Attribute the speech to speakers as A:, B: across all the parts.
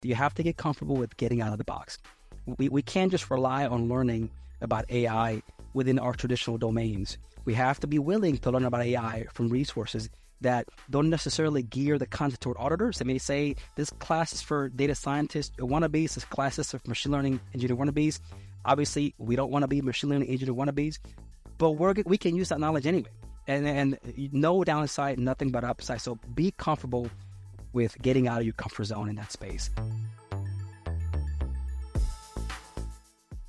A: You have to get comfortable with getting out of the box. We can't just rely on learning about AI within our traditional domains. We have to be willing to learn about AI from resources that don't necessarily gear the content toward auditors. They may say this class is for data scientists wannabes, this class is for machine learning engineer wannabes. Obviously, we don't want to be machine learning engineer wannabes, but we can use that knowledge anyway. And no downside, nothing but upside. So be comfortable with getting out of your comfort zone in that space.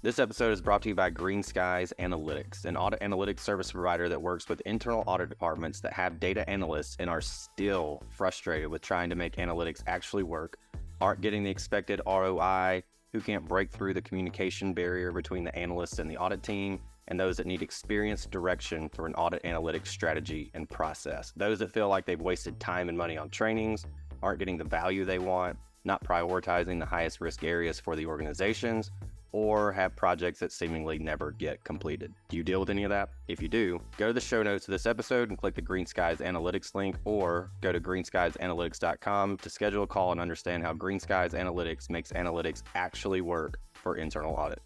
B: This episode is brought to you by Green Skies Analytics, an audit analytics service provider that works with internal audit departments that have data analysts and are still frustrated with trying to make analytics actually work, aren't getting the expected ROI, who can't break through the communication barrier between the analysts and the audit team, and those that need experienced direction for an audit analytics strategy and process. Those that feel like they've wasted time and money on trainings, aren't getting the value they want, not prioritizing the highest risk areas for the organizations, or have projects that seemingly never get completed. Do you deal with any of that? If you do, go to the show notes of this episode and click the Green Skies Analytics link, or go to greenskiesanalytics.com to schedule a call and understand how Green Skies Analytics makes analytics actually work for internal audit.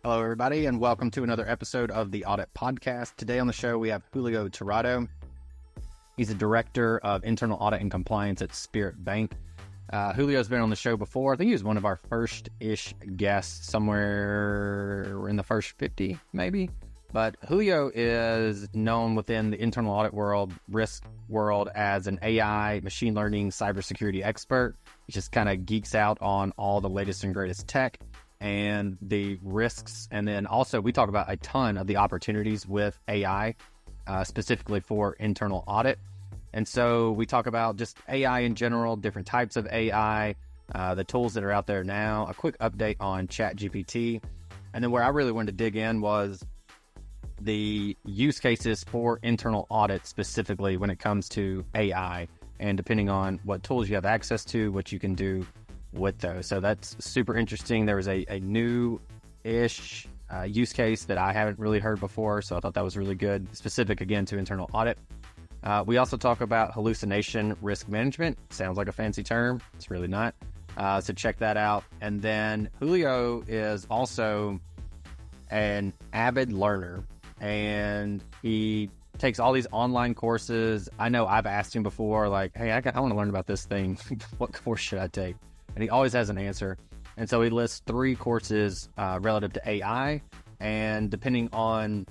C: Hello, everybody, and welcome to another episode of the Audit Podcast. Today on the show, we have Julio Tirado. He's a director of internal audit and compliance at SpiritBank. Julio's been on the show before. I think he was one of our first-ish guests, somewhere in the first 50, maybe. But Julio is known within the internal audit world, risk world, as an AI, machine learning, cybersecurity expert. He just kind of geeks out on all the latest and greatest tech and the risks. And then also we talk about a ton of the opportunities with AI, specifically for internal audit. And so we talk about just AI in general, different types of AI, the tools that are out there now, a quick update on ChatGPT. And then where I really wanted to dig in was the use cases for internal audit, specifically when it comes to AI, and depending on what tools you have access to, what you can do with those. So that's super interesting. There was a new-ish use case that I haven't really heard before, so I thought that was really good, specific, again, to internal audit. We also talk about hallucination risk management. Sounds like a fancy term. It's really not. So check that out. And then Julio is also an avid learner, and he takes all these online courses. I know I've asked him before, like, hey, I want to learn about this thing. What course should I take? And he always has an answer. And so he lists 3 courses relative to AI, and depending on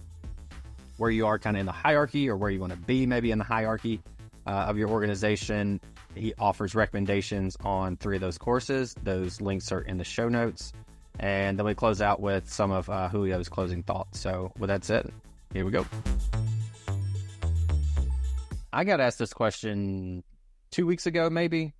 C: where you are kind of in the hierarchy, or where you want to be maybe in the hierarchy of your organization, he offers recommendations on 3 of those courses. Those links are in the show notes. And then we close out with some of Julio's closing thoughts. So with that said, here we go. I got asked this question 2 weeks ago, maybe.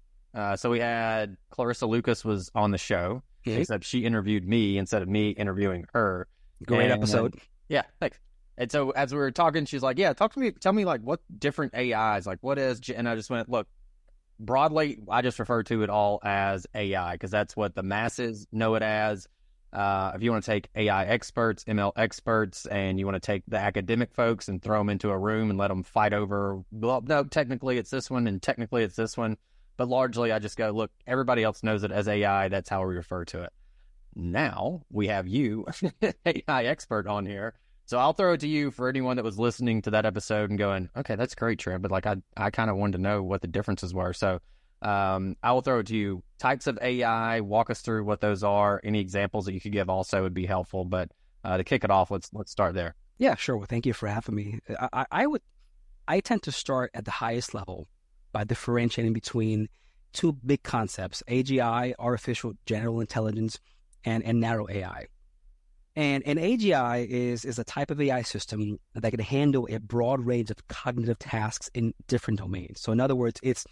C: So we had Clarissa Lucas was on the show, except she interviewed me instead of me interviewing her.
A: Great episode.
C: Yeah, thanks. And so as we were talking, she's like, yeah, tell me like what different AIs, like what is, and I just went, look, broadly, I just refer to it all as AI because that's what the masses know it as. If you want to take AI experts, ML experts, and you want to take the academic folks and throw them into a room and let them fight over, well, no, technically it's this one and technically it's this one. But largely I just go, look, everybody else knows it as AI. That's how we refer to it. Now we have you, AI expert, on here. So I'll throw it to you for anyone that was listening to that episode and going, okay, that's great, Trent, but like I kind of wanted to know what the differences were. So I will throw it to you. Types of AI, walk us through what those are. Any examples that you could give also would be helpful. But to kick it off, let's start there.
A: Yeah, sure. Well, thank you for having me. I tend to start at the highest level by differentiating between 2 big concepts: AGI, artificial general intelligence, and narrow AI. And an AGI is a type of AI system that can handle a broad range of cognitive tasks in different domains. So in other words, it's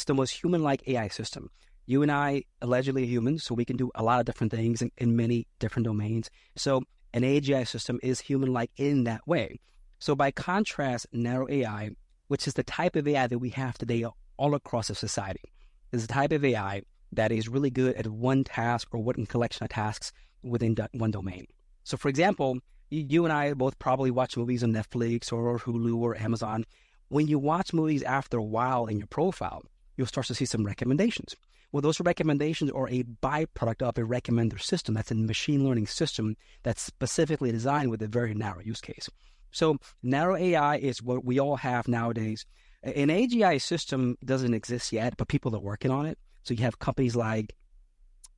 A: the most human-like AI system. You and I allegedly are humans, so we can do a lot of different things in many different domains. So an AGI system is human-like in that way. So by contrast, narrow AI, which is the type of AI that we have today all across the society, is a type of AI that is really good at one task or one collection of tasks within one domain. So, for example, you and I both probably watch movies on Netflix or Hulu or Amazon. When you watch movies after a while in your profile, you'll start to see some recommendations. Well, those recommendations are a byproduct of a recommender system. That's a machine learning system that's specifically designed with a very narrow use case. So narrow AI is what we all have nowadays. An AGI system doesn't exist yet, but people are working on it. So you have companies like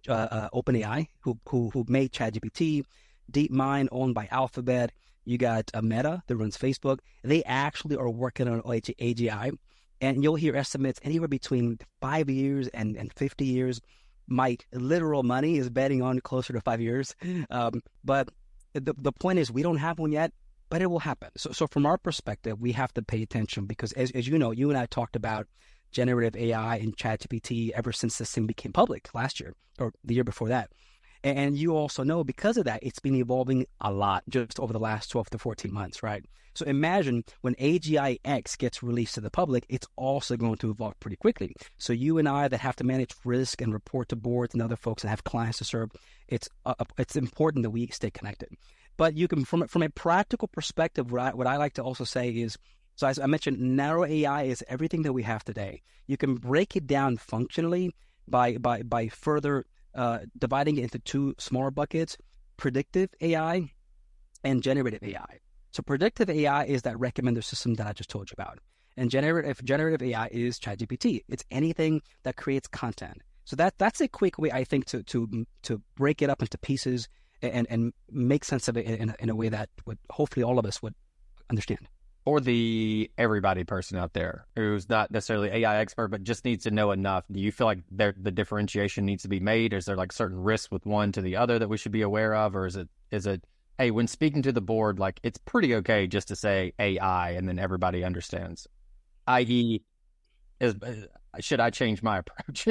A: OpenAI who made ChatGPT, DeepMind owned by Alphabet. You got Meta that runs Facebook. They actually are working on AGI, and you'll hear estimates anywhere between 5 years and 50 years. My literal money is betting on closer to 5 years. But the point is, we don't have one yet, but it will happen. So from our perspective, we have to pay attention because, as you know, you and I talked about generative AI and ChatGPT ever since this thing became public last year or the year before that. And you also know because of that, it's been evolving a lot just over the last 12 to 14 months, right? So imagine when AGI X gets released to the public, it's also going to evolve pretty quickly. So you and I that have to manage risk and report to boards and other folks that have clients to serve, it's important that we stay connected. But you can, from a practical perspective, what I like to also say is, so as I mentioned, narrow AI is everything that we have today. You can break it down functionally by further dividing it into two smaller buckets: predictive AI and generative AI. So predictive AI is that recommender system that I just told you about, and generative AI is ChatGPT. It's anything that creates content. So that's a quick way, I think, to break it up into pieces and make sense of it in a way that would hopefully all of us would understand.
C: For the everybody person out there who's not necessarily AI expert, but just needs to know enough, do you feel like the differentiation needs to be made? Is there like certain risks with one to the other that we should be aware of? Or is it, hey, when speaking to the board, like it's pretty okay just to say AI and then everybody understands, i.e. should I change my approach?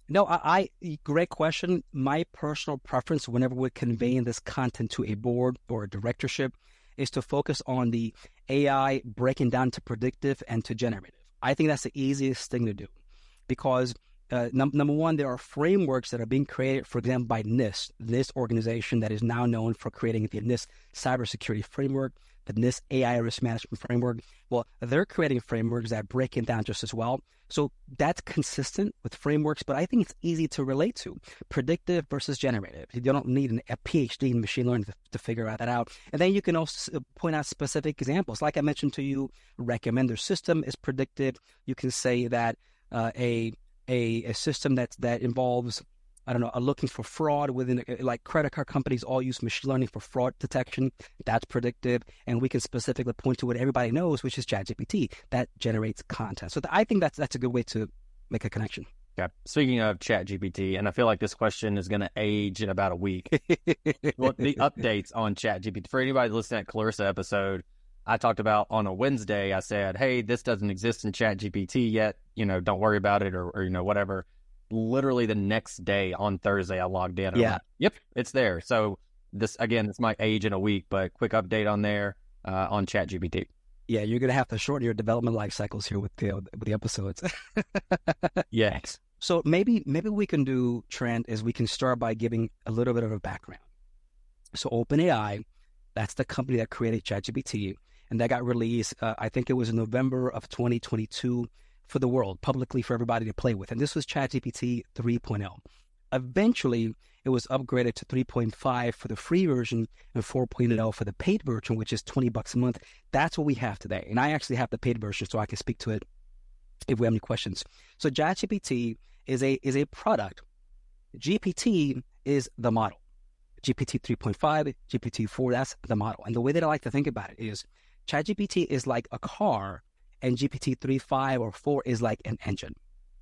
A: No, great question. My personal preference whenever we're conveying this content to a board or a directorship is to focus on the AI breaking down to predictive and to generative. I think that's the easiest thing to do because number one, there are frameworks that are being created, for example, by NIST, this organization that is now known for creating the NIST cybersecurity framework, the NIST AI risk management framework. Well, they're creating frameworks that break it down just as well. So that's consistent with frameworks, but I think it's easy to relate to. Predictive versus generative. You don't need a PhD in machine learning to figure that out. And then you can also point out specific examples. Like I mentioned to you, recommender system is predictive. You can say that a system that involves, I don't know, looking for fraud within, like credit card companies all use machine learning for fraud detection. That's predictive. And we can specifically point to what everybody knows, which is ChatGPT. That generates content. So I think that's a good way to make a connection.
C: Okay. Speaking of ChatGPT, and I feel like this question is going to age in about a week. Well, the updates on ChatGPT. For anybody listening to Clarissa episode, I talked about on a Wednesday, I said, hey, this doesn't exist in ChatGPT yet. Don't worry about it or whatever. Literally the next day on Thursday, I logged in.
A: Yeah.
C: Like, yep, it's there. So this might age in a week, but quick update on there on ChatGPT.
A: Yeah, you're going to have to shorten your development life cycles here with the episodes.
C: Yes.
A: So maybe we can do, Trent, is we can start by giving a little bit of a background. So OpenAI, that's the company that created ChatGPT, and that got released, I think it was in November of 2022 for the world, publicly for everybody to play with. And this was ChatGPT 3.0. Eventually, it was upgraded to 3.5 for the free version and 4.0 for the paid version, which is $20 a month. That's what we have today. And I actually have the paid version, so I can speak to it if we have any questions. So ChatGPT is a product. GPT is the model. GPT 3.5, GPT 4, that's the model. And the way that I like to think about it is ChatGPT is like a car, and GPT 3.5 or 4 is like an engine.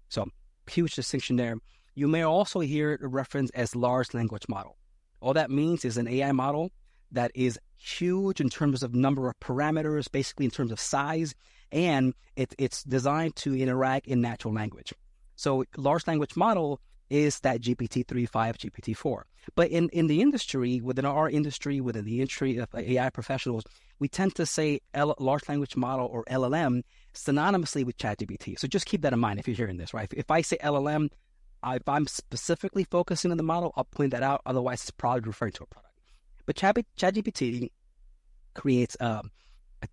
A: So huge distinction there. You may also hear it referenced as large language model. All that means is an AI model that is huge in terms of number of parameters, basically in terms of size, and it's designed to interact in natural language. So large language model is that GPT 3.5, GPT 4. But in the industry, within our industry, within the industry of AI professionals, we tend to say large language model or LLM synonymously with ChatGPT. So just keep that in mind if you're hearing this, right? If I say LLM, if I'm specifically focusing on the model, I'll point that out. Otherwise, it's probably referring to a product. But ChatGPT creates a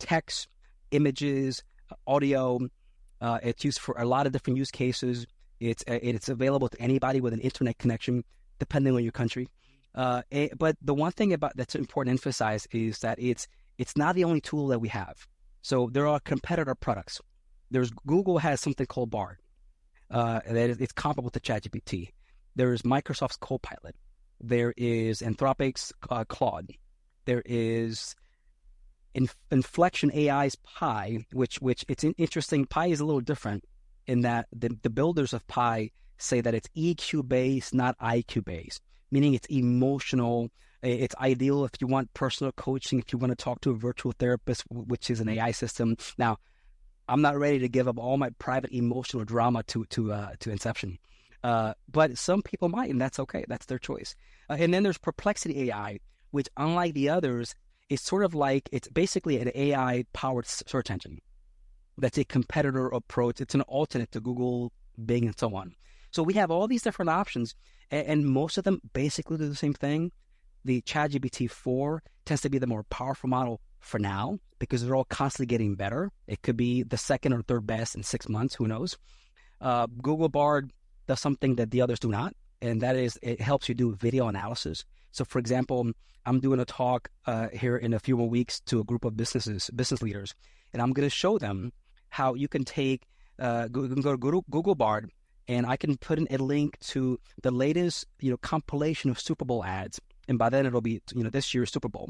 A: text, images, audio. It's used for a lot of different use cases. It's available to anybody with an internet connection, depending on your country. But the one thing about that's important to emphasize is that it's not the only tool that we have. So there are competitor products. Google has something called Bard. It's comparable to ChatGPT. There's Microsoft's Copilot. There is Anthropic's Claude. There is Inflection AI's Pi, which it's interesting. Pi is a little different in that the builders of Pi say that it's EQ based, not IQ based, meaning it's emotional. It's ideal if you want personal coaching, if you want to talk to a virtual therapist, which is an AI system. Now, I'm not ready to give up all my private emotional drama to Inception. But some people might, and that's okay. That's their choice. And then there's Perplexity AI, which, unlike the others, is sort of like, it's basically an AI-powered search engine. That's a competitor approach. It's an alternate to Google, Bing, and so on. So we have all these different options, and most of them basically do the same thing. The ChatGPT 4 tends to be the more powerful model for now because they're all constantly getting better. It could be the second or third best in 6 months. Who knows? Google Bard does something that the others do not, and that is it helps you do video analysis. So, for example, I'm doing a talk here in a few more weeks to a group of business leaders, and I'm going to show them how you can take you can go to Google Bard, and I can put in a link to the latest compilation of Super Bowl ads, and by then it'll be this year's Super Bowl.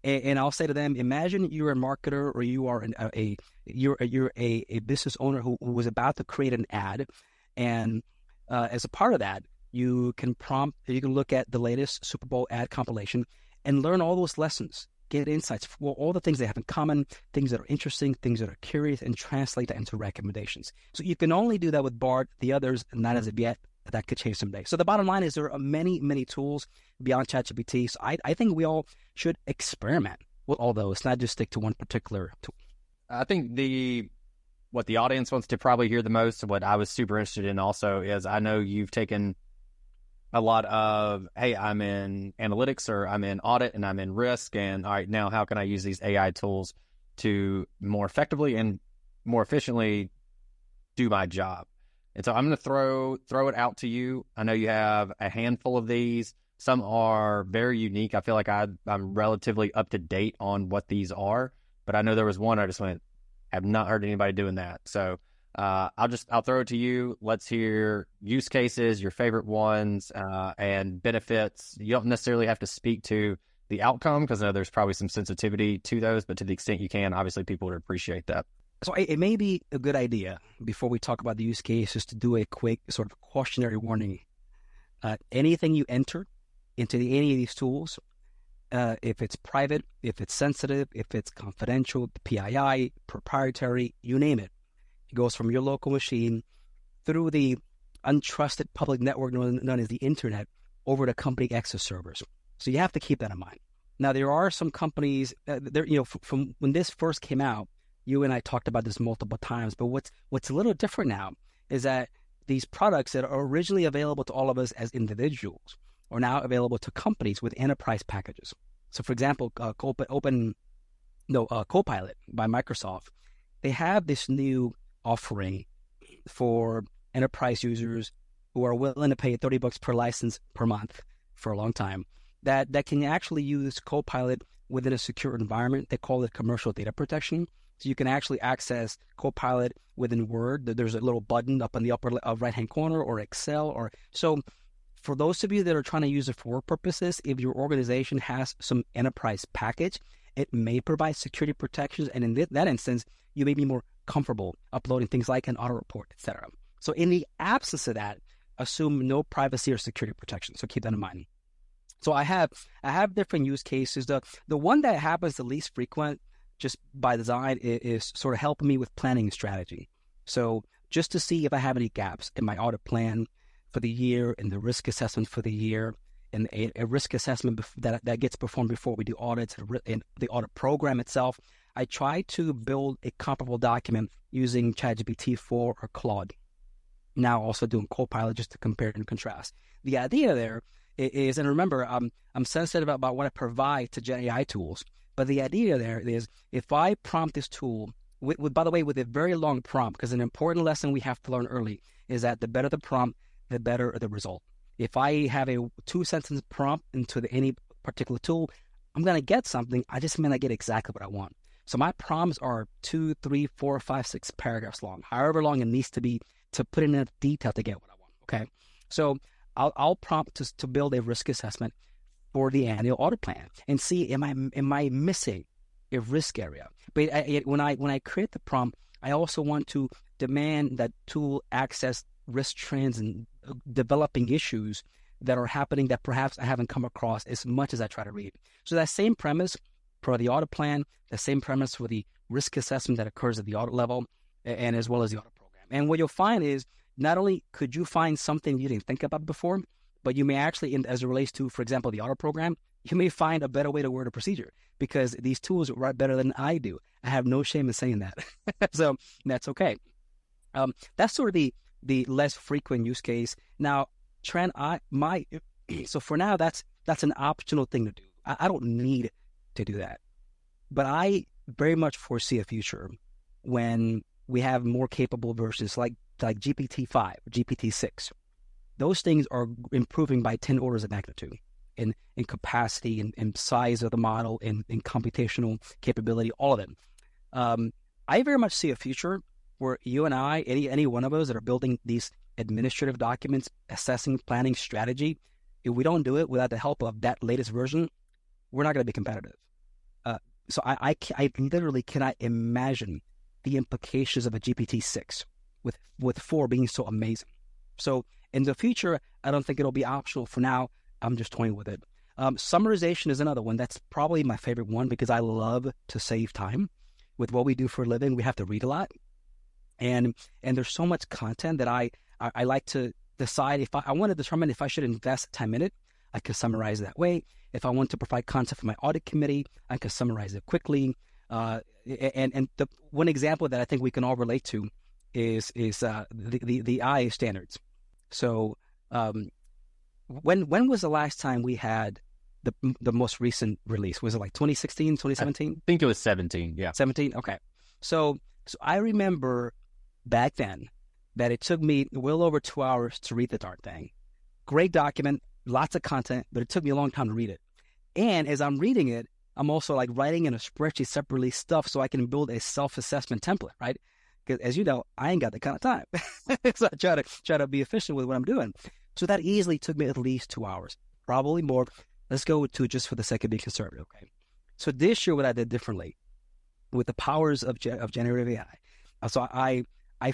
A: And I'll say to them, imagine you're a marketer or you are you're a business owner who was about to create an ad, and as a part of that, you can look at the latest Super Bowl ad compilation and learn all those lessons, get insights for all the things they have in common, things that are interesting, things that are curious, and translate that into recommendations. So you can only do that with Bard. The others, not as of yet. That could change someday. So the bottom line is there are many, many tools beyond ChatGPT. So I think we all should experiment with all those, not just stick to one particular tool.
C: I think what the audience wants to probably hear the most, what I was super interested in also, is I know you've taken a lot of, hey, I'm in analytics or I'm in audit and I'm in risk, and all right, now how can I use these AI tools to more effectively and more efficiently do my job? And so I'm going to throw it out to you. I know you have a handful of these. Some are very unique. I feel like I'm relatively up to date on what these are, but I know there was one I just went, have not heard anybody doing that. So I'll throw it to you. Let's hear use cases, your favorite ones, and benefits. You don't necessarily have to speak to the outcome because I know there's probably some sensitivity to those, but to the extent you can, obviously people would appreciate that.
A: So it may be a good idea before we talk about the use cases to do a quick sort of cautionary warning. Anything you enter into any of these tools, if it's private, if it's sensitive, if it's confidential, PII, proprietary, you name it, it goes from your local machine through the untrusted public network known as the internet over to company access servers. So you have to keep that in mind. Now, there are some companies, from when this first came out, you and I talked about this multiple times, but what's a little different now is that these products that are originally available to all of us as individuals are now available to companies with enterprise packages. So, for example, Copilot by Microsoft, they have this new offering for enterprise users who are willing to pay $30 per license per month for a long time that can actually use Copilot within a secure environment. They call it commercial data protection. So you can actually access Copilot within Word. There's a little button up in the upper right-hand corner, or Excel. So for those of you that are trying to use it for work purposes, if your organization has some enterprise package, it may provide security protections. And in that instance, you may be more comfortable uploading things like an audit report, etc. So in the absence of that, assume no privacy or security protection. So keep that in mind. So I have different use cases. The one that happens the least frequent, just by design, is sort of helping me with planning and strategy. So just to see if I have any gaps in my audit plan for the year and the risk assessment for the year, and a risk assessment that gets performed before we do audits, and the audit program itself, I try to build a comparable document using ChatGPT 4 or Claude. Now also doing Copilot just to compare and contrast. The idea there is, and remember, I'm sensitive about what I provide to Gen AI tools, but the idea there is if I prompt this tool, by the way, with a very long prompt, because an important lesson we have to learn early is that the better the prompt, the better the result. If I have a 2-sentence prompt into any particular tool, I'm going to get something. I just may not get exactly what I want. So my prompts are 2, 3, 4, 5, 6 paragraphs long, however long it needs to be to put in enough detail to get what I want. Okay. So I'll prompt to build a risk assessment for the annual audit plan and see, am I missing a risk area? But when I create the prompt, I also want to demand that tool access risk trends and developing issues that are happening that perhaps I haven't come across as much as I try to read. So that same premise for the audit plan, the same premise for the risk assessment that occurs at the audit level, and as well as the audit program. And what you'll find is not only could you find something you didn't think about before, but you may actually, as it relates to, for example, the audit program, you may find a better way to word a procedure because these tools write better than I do. I have no shame in saying that. So that's okay. That's sort of the less frequent use case. Now, Trent, so for now, that's an optional thing to do. I don't need to do that. But I very much foresee a future when we have more capable versions like GPT-5 or GPT-6. Those things are improving by 10 orders of magnitude in capacity and size of the model and in computational capability, all of them. I very much see a future where you and I, any one of us that are building these administrative documents, assessing, planning strategy, if we don't do it without the help of that latest version, we're not going to be competitive. So I literally cannot imagine the implications of a GPT-6 with 4 being so amazing. So in the future, I don't think it'll be optional. For now, I'm just toying with it. Summarization is another one. That's probably my favorite one because I love to save time. With what we do for a living, we have to read a lot. And there's so much content that I like to decide if I want to determine if I should invest time in it. I could summarize that way. If I want to provide content for my audit committee, I could summarize it quickly. And the one example that I think we can all relate to is the IA standards. So when was the last time we had the most recent release? Was it like 2016, 2017?
C: I think it was 17, yeah.
A: 17? Okay. So I remember back then that it took me well over 2 hours to read the darn thing. Great document, lots of content, but it took me a long time to read it. And as I'm reading it, I'm also like writing in a spreadsheet separately stuff so I can build a self-assessment template, right? Because as you know, I ain't got that kind of time. So I try to be efficient with what I'm doing. So that easily took me at least 2 hours, probably more. Let's go with 2 just for the sake of being conservative, okay? So this year, what I did differently with the powers of generative AI. So I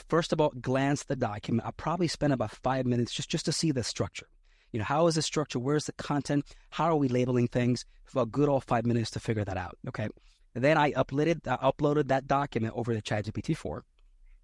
A: first of all glanced at the document. I probably spent about 5 minutes just to see the structure. You know, how is the structure? Where's the content? How are we labeling things? For a good old 5 minutes to figure that out, okay? And then I uploaded that document over to ChatGPT-4.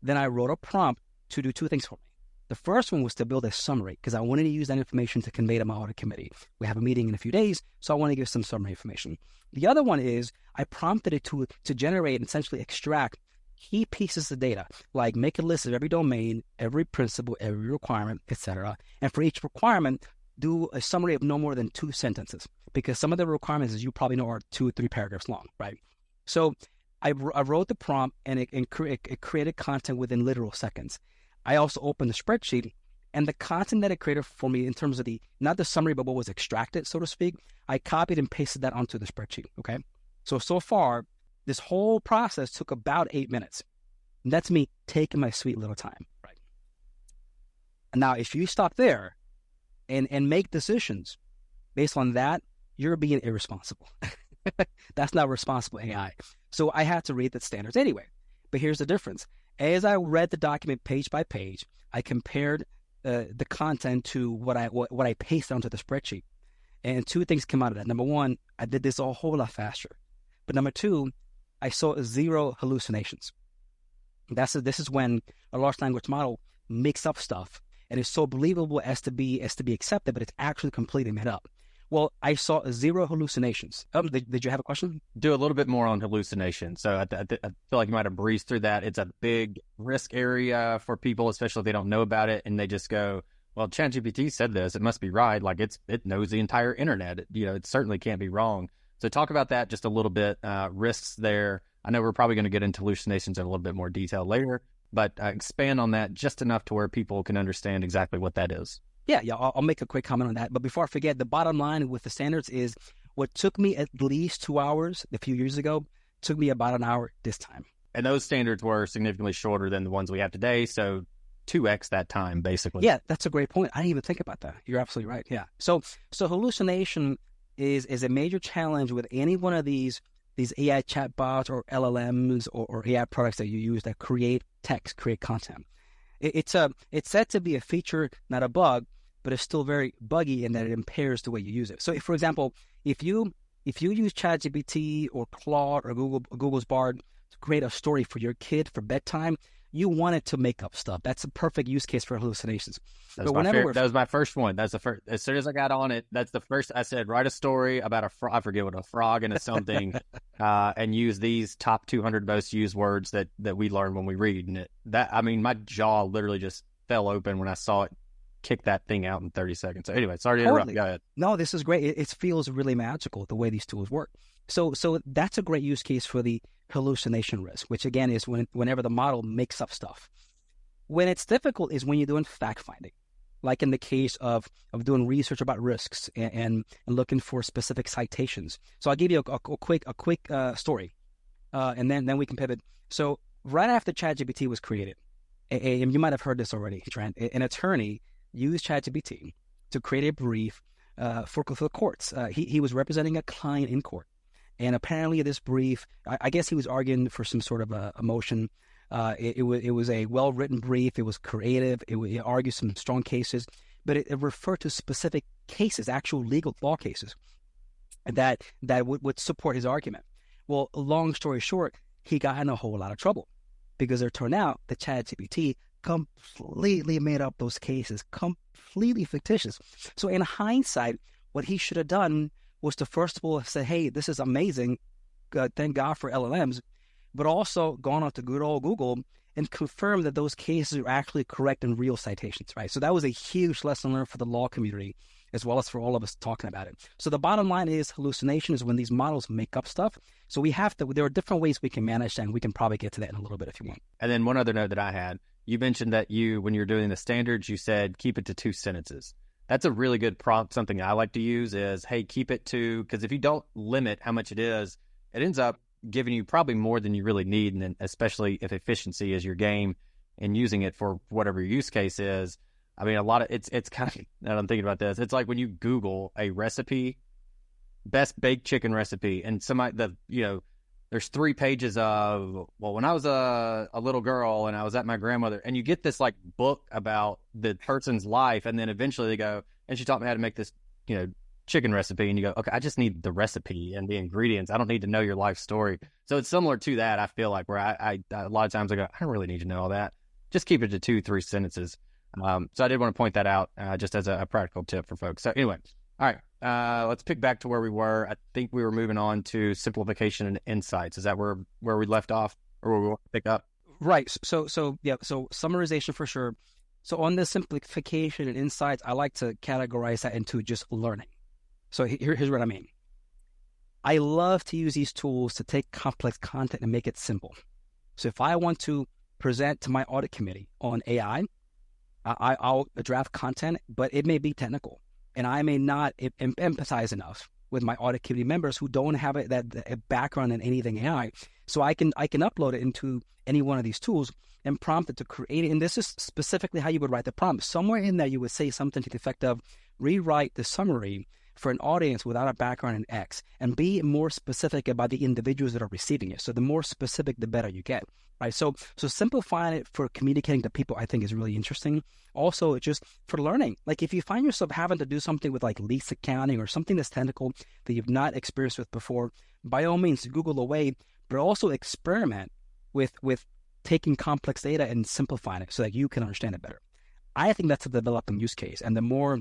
A: Then I wrote a prompt to do 2 things for me. The first one was to build a summary because I wanted to use that information to convey to my audit committee. We have a meeting in a few days, so I want to give some summary information. The other one is I prompted it to generate and essentially extract key pieces of data, like make a list of every domain, every principle, every requirement, etc. And for each requirement, do a summary of no more than 2 sentences because some of the requirements, as you probably know, are 2 or 3 paragraphs long, right? So I wrote the prompt and it created content within literal seconds. I also opened the spreadsheet and the content that it created for me in terms of not the summary, but what was extracted, so to speak, I copied and pasted that onto the spreadsheet, okay? So far, this whole process took about 8 minutes. And that's me taking my sweet little time, right? Now, if you stop there and make decisions based on that, you're being irresponsible. That's not responsible AI. So I had to read the standards anyway. But here's the difference. As I read the document page by page, I compared the content to what I pasted onto the spreadsheet. And 2 things came out of that. Number 1, I did this a whole lot faster. But number 2, I saw 0 hallucinations. This is when a large language model makes up stuff and is so believable as to be accepted, but it's actually completely made up. Well, I saw 0 hallucinations. Did you have a question?
C: Do a little bit more on hallucination. So I feel like you might have breezed through that. It's a big risk area for people, especially if they don't know about it, and they just go, well, ChatGPT said this, it must be right. Like it knows the entire internet. It certainly can't be wrong. So talk about that just a little bit, risks there. I know we're probably going to get into hallucinations in a little bit more detail later, but expand on that just enough to where people can understand exactly what that is.
A: Yeah, I'll make a quick comment on that. But before I forget, the bottom line with the standards is what took me at least 2 hours a few years ago took me about an hour this time.
C: And those standards were significantly shorter than the ones we have today. So 2x that time, basically.
A: Yeah, that's a great point. I didn't even think about that. You're absolutely right. Yeah. So hallucination is a major challenge with any one of these AI chatbots or LLMs or AI products that you use that create text, create content. It's said to be a feature, not a bug, but it's still very buggy in that it impairs the way you use it. So, for example, if you use ChatGPT or Claude or Google's Bard to create a story for your kid for bedtime, you want it to make up stuff. That's a perfect use case for hallucinations.
C: That was my first one. That's the first. As soon as I got on it, that's the first. I said, write a story about I forget what, a frog and a something, and use these top 200 most used words that we learn when we read. And my jaw literally just fell open when I saw it kick that thing out in 30 seconds. So anyway, sorry to interrupt. Go ahead.
A: No, this is great. It feels really magical the way these tools work. So that's a great use case for the hallucination risk, which again is whenever the model makes up stuff. When it's difficult is when you're doing fact finding, like in the case of doing research about risks and looking for specific citations. So I'll give you a quick story, and then we can pivot. So right after ChatGPT was created, and you might have heard this already, Trent, an attorney used ChatGPT to create a brief for the courts. He was representing a client in court. And apparently this brief, I guess he was arguing for some sort of a motion. It was a well-written brief. It was creative. It argued some strong cases, but it referred to specific cases, actual legal law cases that would support his argument. Well, long story short, he got in a whole lot of trouble because it turned out that ChatGPT completely made up those cases, completely fictitious. So in hindsight, what he should have done was to first of all say, hey, this is amazing, thank God for LLMs, but also gone on to good old Google and confirm that those cases are actually correct and real citations, right? So that was a huge lesson learned for the law community, as well as for all of us talking about it. So the bottom line is hallucination is when these models make up stuff. So there are different ways we can manage that, and we can probably get to that in a little bit if you want.
C: And then one other note that I had, you mentioned that when you're doing the standards, you said keep it to 2 sentences. That's a really good prompt. Something I like to use is, hey, keep it to, because if you don't limit how much it is, it ends up giving you probably more than you really need. And then especially if efficiency is your game and using it for whatever your use case is. I mean, it's kind of, now I'm thinking about this, it's like when you Google a recipe, best baked chicken recipe, and there's 3 pages of, well, when I was a little girl and I was at my grandmother, and you get this like book about the person's life, and then eventually they go, and she taught me how to make this, chicken recipe, and you go, okay, I just need the recipe and the ingredients. I don't need to know your life story. So it's similar to that, I feel like, where I a lot of times I go, I don't really need to know all that. Just keep it to 2-3 sentences. So I did want to point that out just as a practical tip for folks. So anyway, all right, let's pick back to where we were. I think we were moving on to simplification and insights. Is that where we left off, or where we want to pick up?
A: Right. So summarization for sure. So on the simplification and insights, I like to categorize that into just learning. So here's what I mean. I love to use these tools to take complex content and make it simple. So if I want to present to my audit committee on AI, I'll draft content, but it may be technical, and I may not empathize enough with my audit committee members who don't have a background in anything AI. So I can upload it into any one of these tools and prompt it to create it. And this is specifically how you would write the prompt. Somewhere in there, you would say something to the effect of, rewrite the summary for an audience without a background in X, and be more specific about the individuals that are receiving it. So the more specific, the better you get, right? So simplifying it for communicating to people, I think, is really interesting. Also, just for learning, like if you find yourself having to do something with like lease accounting or something that's technical that you've not experienced with before, by all means, Google away, but also experiment with taking complex data and simplifying it so that you can understand it better. I think that's a developing use case, and the more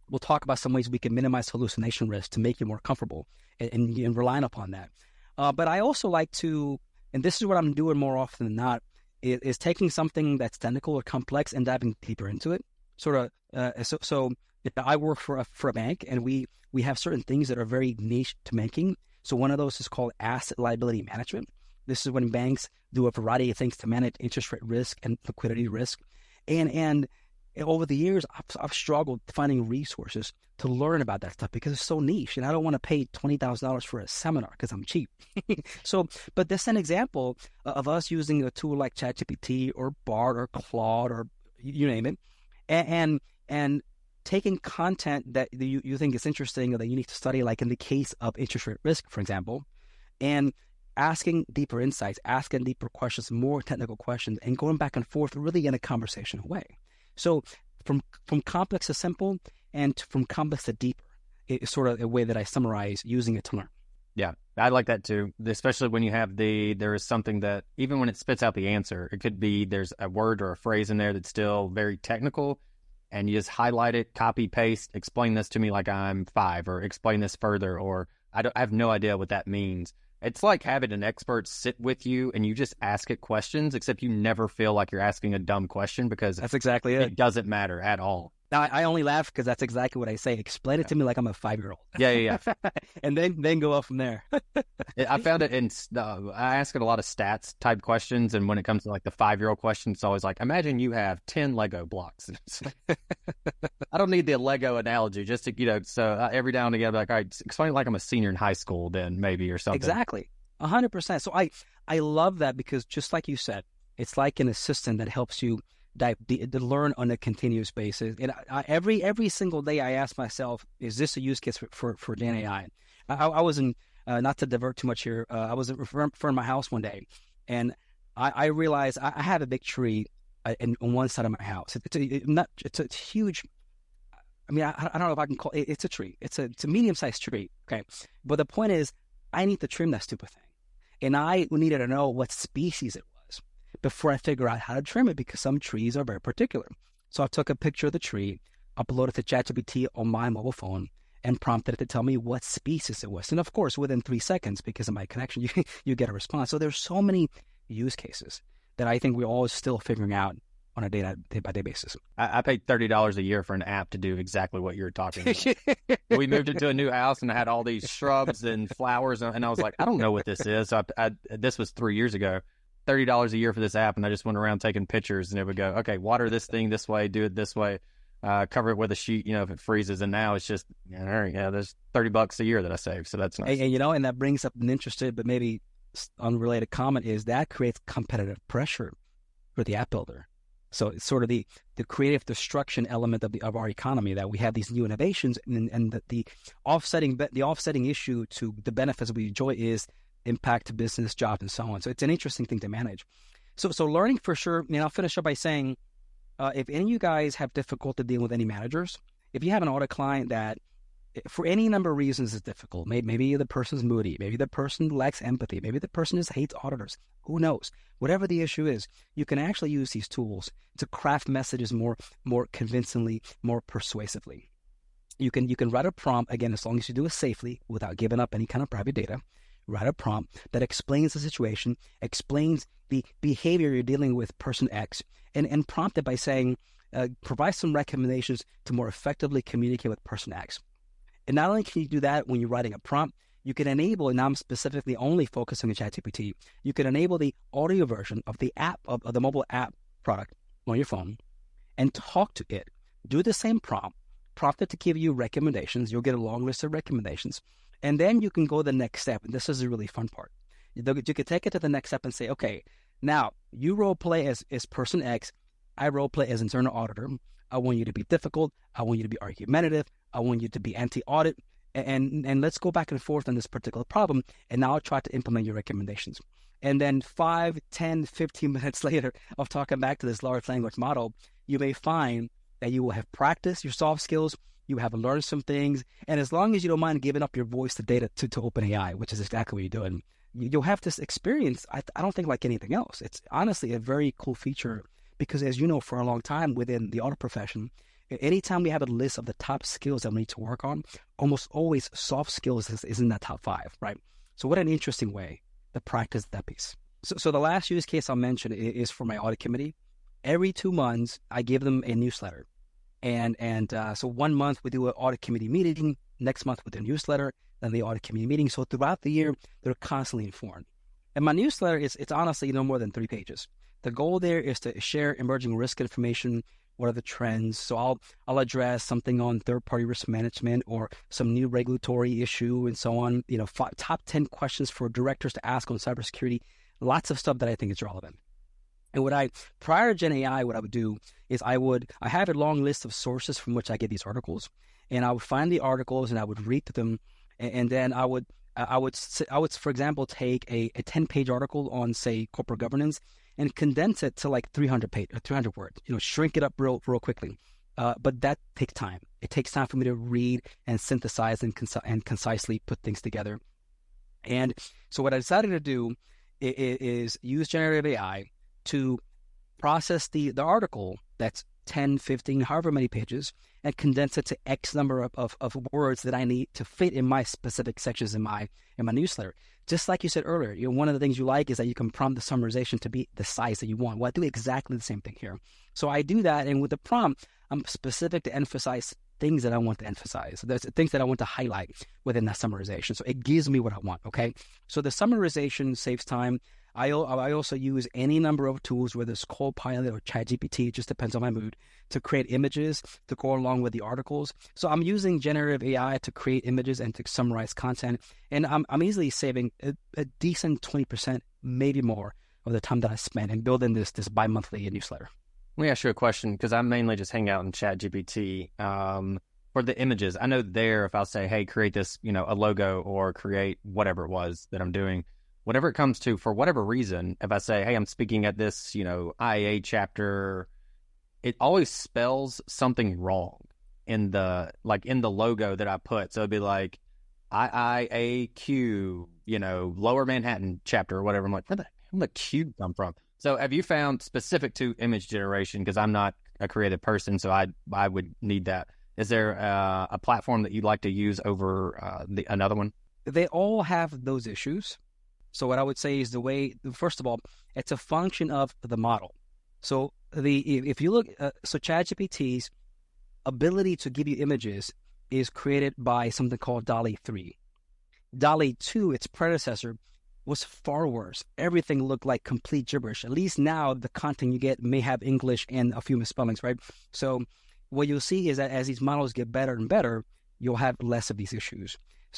A: we'll talk about some ways we can minimize hallucination risk to make you more comfortable and relying upon that. But I also like to, and this is what I'm doing more often than not, is taking something that's technical or complex and diving deeper into it. So I work for a bank, and we have certain things that are very niche to banking. So one of those is called asset liability management. This is when banks do a variety of things to manage interest rate risk and liquidity risk. And over the years, I've struggled finding resources to learn about that stuff because it's so niche, and I don't want to pay $20,000 for a seminar because I'm cheap. So, but that's an example of us using a tool like ChatGPT or Bard or Claude or you name it, and taking content that you think is interesting or that you need to study, like in the case of interest rate risk, for example, and asking deeper insights, asking deeper questions, more technical questions, and going back and forth really in a conversational way. So from complex to simple and from complex to deeper is sort of a way that I summarize using it to learn.
C: Yeah, I like that too, especially when you have there is something that even when it spits out the answer, it could be there's a word or a phrase in there that's still very technical, and you just highlight it, copy, paste, explain this to me like I'm 5, or explain this further, or I have no idea what that means. It's like having an expert sit with you and you just ask it questions, except you never feel like you're asking a dumb question because
A: that's exactly it.
C: It doesn't matter at all.
A: Now, I only laugh because that's exactly what I say. Explain it to me like I'm a 5-year-old.
C: Yeah.
A: And then go up from there.
C: I found it in, I ask it a lot of stats type questions. And when it comes to like the 5-year-old question, it's always like, imagine you have 10 Lego blocks. I don't need the Lego analogy just to, so every now and again, I'll be like, all right, explain it like I'm a senior in high school then maybe or something.
A: Exactly. 100%. So I love that because just like you said, it's like an assistant that helps you to learn on a continuous basis. And every single day I ask myself, is this a use case for Gen AI? I was in, not to divert too much here, I was in my house one day, and I realized I have a big tree on one side of my house. It's a huge, I mean, I don't know if I can call it, it's a tree. It's a medium-sized tree, okay? But the point is, I need to trim that stupid thing. And I needed to know what species it was before I figure out how to trim it, because some trees are very particular. So I took a picture of the tree, uploaded to ChatGPT on my mobile phone, and prompted it to tell me what species it was. And of course, within 3 seconds, because of my connection, you get a response. So there's so many use cases that I think we're all still figuring out on a day-by-day basis.
C: I paid $30 a year for an app to do exactly what you're talking about. We moved into a new house and I had all these shrubs and flowers, and I was like, I don't know what this is. So this was 3 years ago. $30 a year for this app, and I just went around taking pictures, and it would go, okay, water this thing this way, do it this way, cover it with a sheet, if it freezes. And now it's just, all right, there's $30 a year that I saved, so that's nice.
A: And that brings up an interested but maybe unrelated comment, is that creates competitive pressure for the app builder. So it's sort of the creative destruction element of our economy, that we have these new innovations, and the offsetting issue to the benefits we enjoy is impact to business, jobs, and so on. So it's an interesting thing to manage. So learning for sure. I'll finish up by saying, if any of you guys have difficulty dealing with any managers, if you have an audit client that for any number of reasons is difficult, maybe the person's moody, maybe the person lacks empathy, maybe the person just hates auditors, who knows? Whatever the issue is, you can actually use these tools to craft messages more convincingly, more persuasively. You can write a prompt, again, as long as you do it safely without giving up any kind of private data. Write a prompt that explains the situation, explains the behavior you're dealing with person X, and prompt it by saying, provide some recommendations to more effectively communicate with person X. And not only can you do that when you're writing a prompt, you can enable, and I'm specifically only focusing on ChatGPT, you can enable the audio version of the app, of the mobile app product on your phone, and talk to it. Do the same prompt it to give you recommendations. You'll get a long list of recommendations. And then you can go the next step. And this is the really fun part. You can take it to the next step and say, okay, now you role play as person X. I role play as internal auditor. I want you to be difficult. I want you to be argumentative. I want you to be anti-audit. And let's go back and forth on this particular problem. And now I'll try to implement your recommendations. And then 5, 10, 15 minutes later of talking back to this large language model, you may find that you will have practiced your soft skills. You have learned some things. And as long as you don't mind giving up your voice to data to OpenAI, which is exactly what you're doing, you'll have this experience, I don't think, like anything else. It's honestly a very cool feature because, as you know, for a long time within the audit profession, anytime we have a list of the top skills that we need to work on, almost always soft skills is in that top 5, right? So what an interesting way to practice that piece. So the last use case I'll mention is for my audit committee. Every 2 months, I give them a newsletter. And so 1 month we do an audit committee meeting, next month with a newsletter, then the audit committee meeting. So throughout the year, they're constantly informed. And my newsletter it's honestly no more than 3 pages. The goal there is to share emerging risk information. What are the trends? So I'll address something on third-party risk management or some new regulatory issue and so on. Top 10 questions for directors to ask on cybersecurity. Lots of stuff that I think is relevant. And prior to Gen AI, what I would do is I have a long list of sources from which I get these articles, and I would find the articles and I would read them, and then I would, for example, take a 10-page article on, say, corporate governance and condense it to like 300 words, shrink it up real quickly. But that takes time. It takes time for me to read and synthesize and concisely put things together. And so what I decided to do is use generative AI to process the article that's 10, 15, however many pages, and condense it to X number of words that I need to fit in my specific sections in my newsletter. Just like you said earlier, one of the things you like is that you can prompt the summarization to be the size that you want. Well, I do exactly the same thing here. So I do that, and with the prompt, I'm specific to emphasize things that I want to emphasize. There's things that I want to highlight within that summarization. So it gives me what I want, okay? So the summarization saves time. I also use any number of tools, whether it's Copilot or ChatGPT, it just depends on my mood, to create images to go along with the articles. So I'm using generative AI to create images and to summarize content, and I'm easily saving a decent 20%, maybe more, of the time that I spend in building this bi-monthly newsletter.
C: Let me ask you a question, because I mainly just hang out in ChatGPT. For the images, I know there, if I'll say, hey, create this, a logo or create whatever it was that I'm doing, whatever it comes to, for whatever reason, if I say, hey, I'm speaking at this, IAA chapter, it always spells something wrong in the logo that I put. So it'd be like IIAQ, Lower Manhattan chapter or whatever. I'm like, where the Q come from? So have you found, specific to image generation, because I'm not a creative person, so I would need that. Is there a platform that you'd like to use over another one?
A: They all have those issues. So what I would say is first of all, it's a function of the model. So if you look, so ChatGPT's ability to give you images is created by something called DALL-E 3. DALL-E 2, its predecessor, was far worse. Everything looked like complete gibberish. At least now the content you get may have English and a few misspellings, right? So what you'll see is that as these models get better and better, you'll have less of these issues.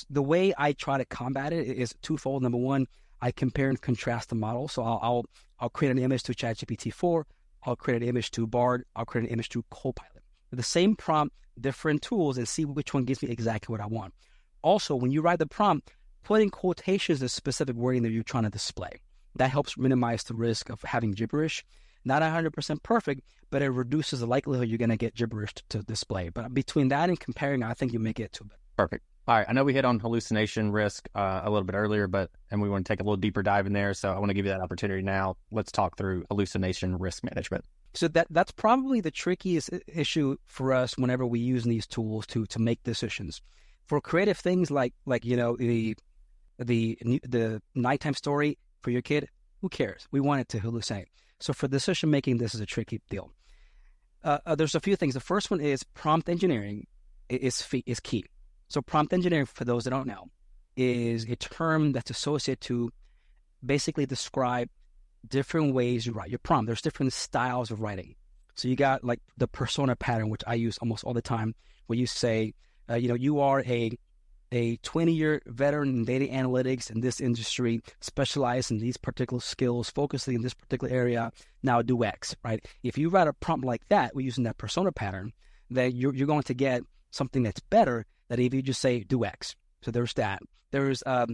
A: The way I try to combat it is twofold. Number one, I compare and contrast the model. So I'll create an image to ChatGPT 4, I'll create an image to Bard, I'll create an image to Copilot. With the same prompt, different tools, and see which one gives me exactly what I want. Also, when you write the prompt, put in quotations the specific wording that you're trying to display. That helps minimize the risk of having gibberish. Not 100% perfect, but it reduces the likelihood you're going to get gibberish to display. But between that and comparing, I think you make it to better.
C: Perfect. All right. I know we hit on hallucination risk a little bit earlier, and we want to take a little deeper dive in there. So I want to give you that opportunity now. Let's talk through hallucination risk management.
A: So that's probably the trickiest issue for us whenever we use these tools to make decisions. For creative things like the nighttime story for your kid, who cares? We want it to hallucinate. So for decision making, this is a tricky deal. There's a few things. The first one is prompt engineering is key. So prompt engineering, for those that don't know, is a term that's associated to basically describe different ways you write your prompt. There's different styles of writing. So you got like the persona pattern, which I use almost all the time, where you say, you are a 20-year veteran in data analytics in this industry, specialized in these particular skills, focusing in this particular area, now do X, right? If you write a prompt like that, we're using that persona pattern, then you're going to get something that's better than if you just say do X. So there's that. There's a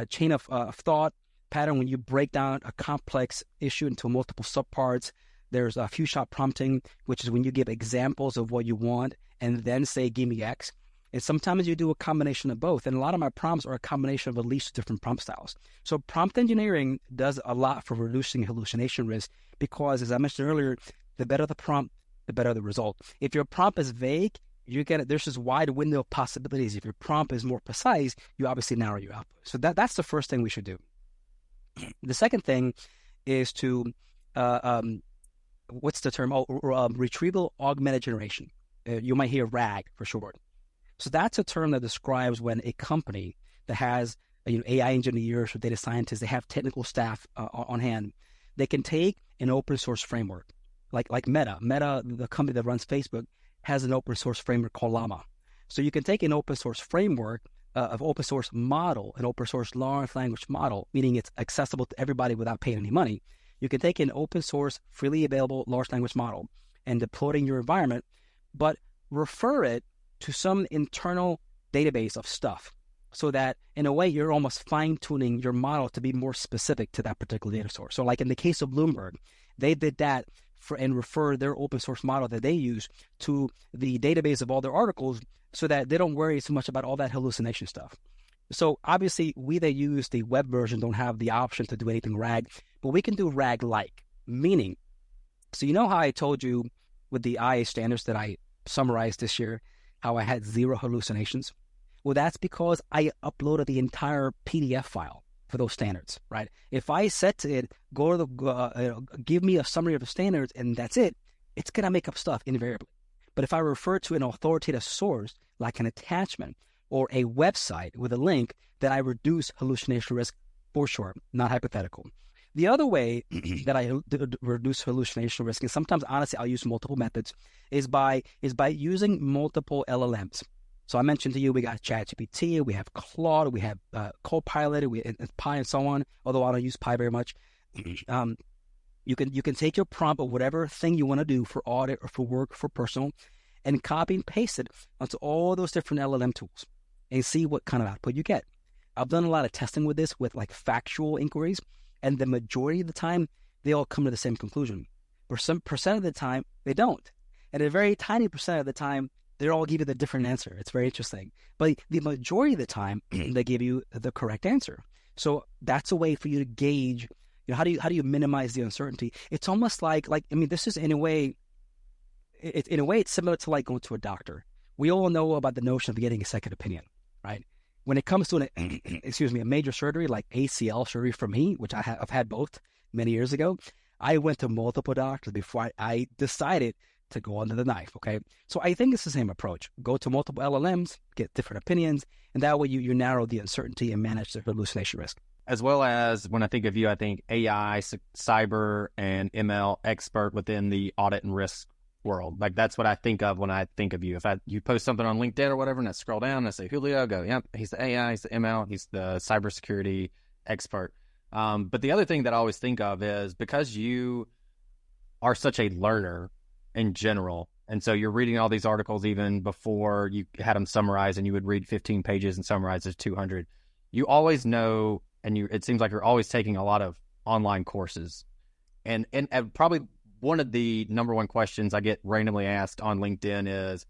A: chain of thought pattern when you break down a complex issue into multiple subparts. There's a few shot prompting, which is when you give examples of what you want and then say, give me X. And sometimes you do a combination of both. And a lot of my prompts are a combination of at least different prompt styles. So prompt engineering does a lot for reducing hallucination risk because, as I mentioned earlier, the better the prompt, the better the result. If your prompt is vague, there's this wide window of possibilities. If your prompt is more precise, you obviously narrow your output. So that's the first thing we should do. The second thing is to, what's the term? Retrieval augmented generation. You might hear RAG for short. So that's a term that describes when a company that has AI engineers or data scientists, they have technical staff on hand. They can take an open source framework, like Meta. Meta, the company that runs Facebook, has an open source framework called Llama. So you can take an open source framework, of open source model, an open source large language model, meaning it's accessible to everybody without paying any money. You can take an open source, freely available large language model and deploy it in your environment, but refer it to some internal database of stuff, so that in a way you're almost fine-tuning your model to be more specific to that particular data source. So like in the case of Bloomberg, they did that and refer their open source model that they use to the database of all their articles, so that they don't worry so much about all that hallucination stuff. So obviously, we that use the web version don't have the option to do anything RAG, but we can do RAG-like, meaning, so you know how I told you with the IA standards that I summarized this year, how I had 0 hallucinations? Well, that's because I uploaded the entire PDF file for those standards, right? If I said to it, give me a summary of the standards and that's it, it's going to make up stuff invariably. But if I refer to an authoritative source, like an attachment or a website with a link, then I reduce hallucination risk for sure, not hypothetical. The other way that I reduce hallucination risk, and sometimes honestly I'll use multiple methods, is by using multiple LLMs. So I mentioned to you, we got ChatGPT, we have Claude, we have Copilot, and Pi, and so on. Although I don't use Pi very much. You can take your prompt of whatever thing you want to do for audit or for work, for personal, and copy and paste it onto all those different LLM tools and see what kind of output you get. I've done a lot of testing with this, with like factual inquiries, and the majority of the time, they all come to the same conclusion. But some percent of the time, they don't. And a very tiny percent of the time, they all give you the different answer. It's very interesting. But the majority of the time, they give you the correct answer. So that's a way for you to gauge, how do you minimize the uncertainty? It's almost like this is in a way, it's similar to like going to a doctor. We all know about the notion of getting a second opinion, right? When it comes to a major surgery like ACL surgery for me, which I've had both many years ago, I went to multiple doctors before I decided to go under the knife, okay? So I think it's the same approach. Go to multiple LLMs, get different opinions, and that way you narrow the uncertainty and manage the hallucination risk.
C: As well as, when I think of you, I think AI, cyber, and ML expert within the audit and risk world. Like, that's what I think of when I think of you. If you post something on LinkedIn or whatever, and I scroll down and I say Julio, I go, yep, he's the AI, he's the ML, he's the cybersecurity expert. But the other thing that I always think of is, because you are such a learner in general, and so you're reading all these articles even before you had them summarized, and you would read 15 pages and summarize as 200. You always know, and it seems like you're always taking a lot of online courses. And probably one of the number one questions I get randomly asked on LinkedIn is,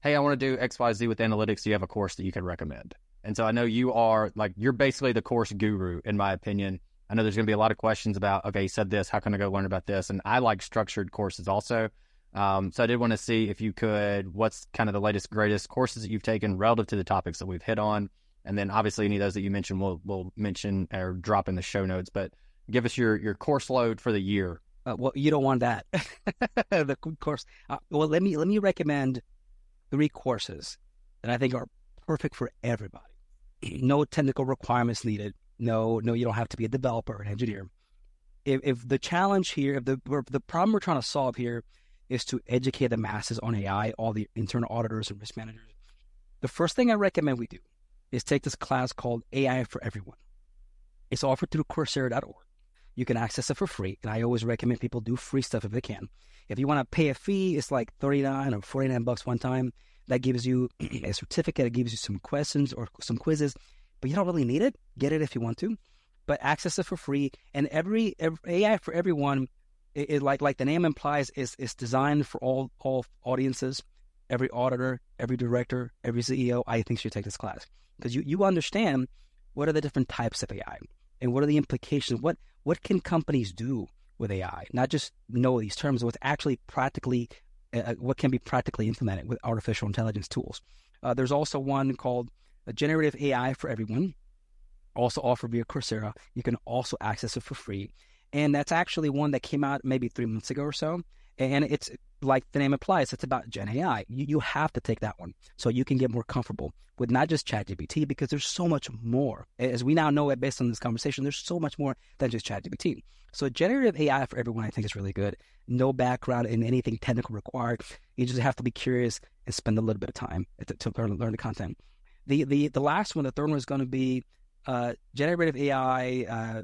C: hey, I want to do XYZ with analytics. Do you have a course that you can recommend? And so I know you're basically the course guru, in my opinion. I know there's going to be a lot of questions about, okay, you said this, how can I go learn about this? And I like structured courses also. So I did want to see if you could, what's kind of the latest, greatest courses that you've taken relative to the topics that we've hit on. And then obviously any of those that you mentioned, we'll mention or drop in the show notes. But give us your course load for the year.
A: Well, you don't want that. The course. Well, let me recommend 3 courses that I think are perfect for everybody. No technical requirements needed. No, you don't have to be a developer or an engineer. If the challenge here, if the problem we're trying to solve here is to educate the masses on AI, all the internal auditors and risk managers, the first thing I recommend we do is take this class called AI for Everyone. It's offered through Coursera.org. You can access it for free, and I always recommend people do free stuff if they can. If you want to pay a fee, it's like $39 or $49 one time. That gives you a certificate. It gives you some questions or some quizzes, but you don't really need it. Get it if you want to, but access it for free. And every AI for Everyone, it like the name implies, is designed for all audiences. Every auditor, every director, every CEO, I think should take this class, because you understand what are the different types of AI and what are the implications. What can companies do with AI? Not just know these terms, what's actually practically, what can be practically implemented with artificial intelligence tools. There's also one called Generative AI for Everyone, also offered via Coursera. You can also access it for free. And that's actually one that came out maybe 3 months ago or so. And it's like the name implies, it's about Gen AI. You have to take that one so you can get more comfortable with not just ChatGPT, because there's so much more. As we now know it based on this conversation, there's so much more than just ChatGPT. So generative AI for everyone, I think, is really good. No background in anything technical required. You just have to be curious and spend a little bit of time to learn the content. The last one, the third one, is going to be generative AI,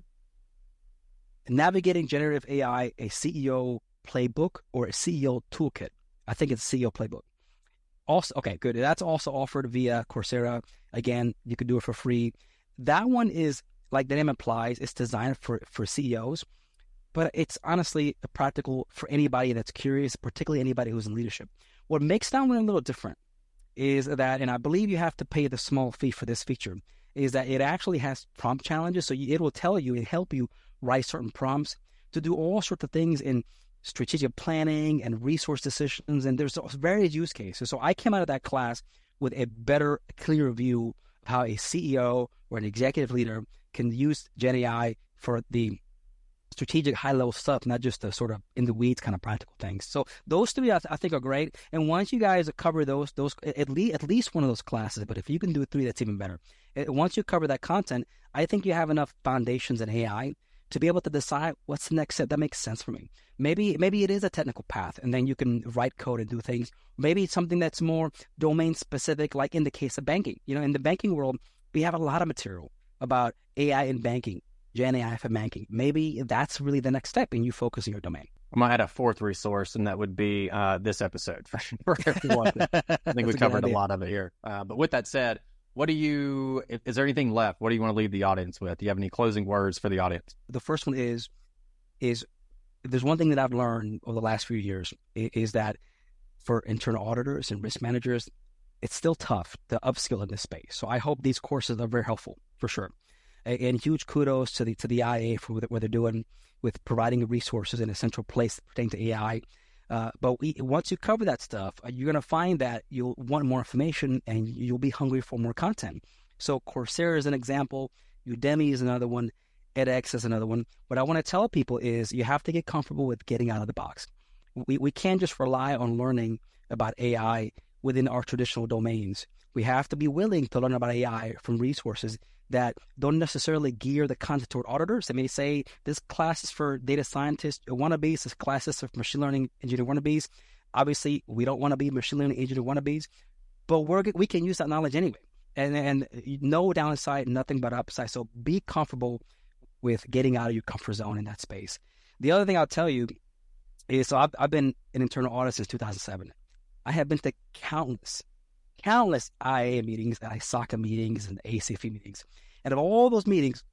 A: navigating generative AI, a CEO playbook or a CEO toolkit. I think it's CEO playbook. Also, okay, good. That's also offered via Coursera. Again, you could do it for free. That one is, like the name implies, it's designed for CEOs, but it's honestly practical for anybody that's curious, particularly anybody who's in leadership. What makes that one a little different is that, and I believe you have to pay the small fee for this feature, is that it actually has prompt challenges. So it will tell you and help you write certain prompts to do all sorts of things in strategic planning and resource decisions. And there's various use cases. So I came out of that class with a better, clearer view of how a CEO or an executive leader can use Gen AI for the strategic high-level stuff, not just the sort of in-the-weeds kind of practical things. So those three, I think, are great. And once you guys cover those at least one of those classes, but if you can do three, that's even better. Once you cover that content, I think you have enough foundations in AI to be able to decide what's the next step that makes sense for me. Maybe it is a technical path, and then you can write code and do things. Maybe it's something that's more domain-specific, like in the case of banking. In the banking world, we have a lot of material about AI in banking, Gen AI for banking. Maybe that's really the next step, and you focus on your domain.
C: I might add a fourth resource, and that would be this episode for everyone. I think we covered a lot of it here. But with that said, is there anything left? What do you want to leave the audience with? Do you have any closing words for the audience?
A: The first one is if there's one thing that I've learned over the last few years is that for internal auditors and risk managers, it's still tough to upskill in this space. So I hope these courses are very helpful for sure. And huge kudos to the IA for what they're doing with providing resources in a central place pertaining to AI. But once you cover that stuff, you're going to find that you'll want more information and you'll be hungry for more content. So Coursera is an example. Udemy is another one. edX is another one. What I want to tell people is you have to get comfortable with getting out of the box. We can't just rely on learning about AI within our traditional domains. We have to be willing to learn about AI from resources that don't necessarily gear the content toward auditors. They may say this class is for data scientists wannabes, this class is for machine learning engineer wannabes. Obviously, we don't want to be machine learning engineer wannabes, but we can use that knowledge anyway. And no downside, nothing but upside. So be comfortable with getting out of your comfort zone in that space. The other thing I'll tell you is, so I've been an internal audit since 2007. I have been to countless IA meetings and ISACA meetings and ACFE meetings. And of all those meetings,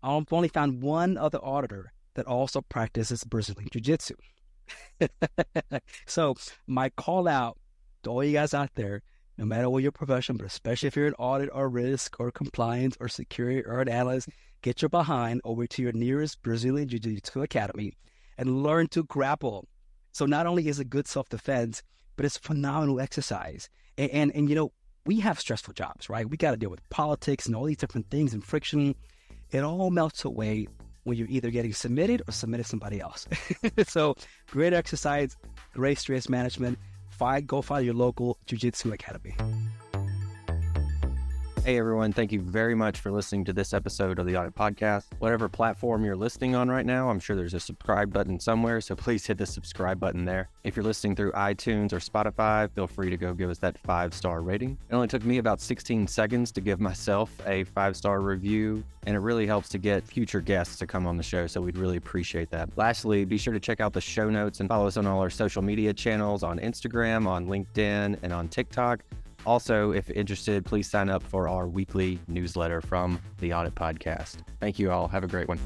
A: I've only found one other auditor that also practices Brazilian Jiu-Jitsu. So my call out to all you guys out there, no matter what your profession, but especially if you're an audit or risk or compliance or security or an analyst, get your behind over to your nearest Brazilian Jiu-Jitsu academy and learn to grapple. So not only is it good self-defense, but it's phenomenal exercise. And we have stressful jobs, right? We got to deal with politics and all these different things and friction. It all melts away when you're either getting submitted or submitted somebody else. So great exercise, great stress management. Go find your local Jiu-Jitsu academy.
B: Hey everyone, thank you very much for listening to this episode of the Audit Podcast. Whatever platform you're listening on right now, I'm sure there's a subscribe button somewhere, so please hit the subscribe button there. If you're listening through iTunes or Spotify, feel free to go give us that 5-star rating. It only took me about 16 seconds to give myself a 5-star review, and it really helps to get future guests to come on the show, so we'd really appreciate that. Lastly, be sure to check out the show notes and follow us on all our social media channels on Instagram, on LinkedIn, and on TikTok. Also, if interested, please sign up for our weekly newsletter from the Audit Podcast. Thank you all. Have a great one.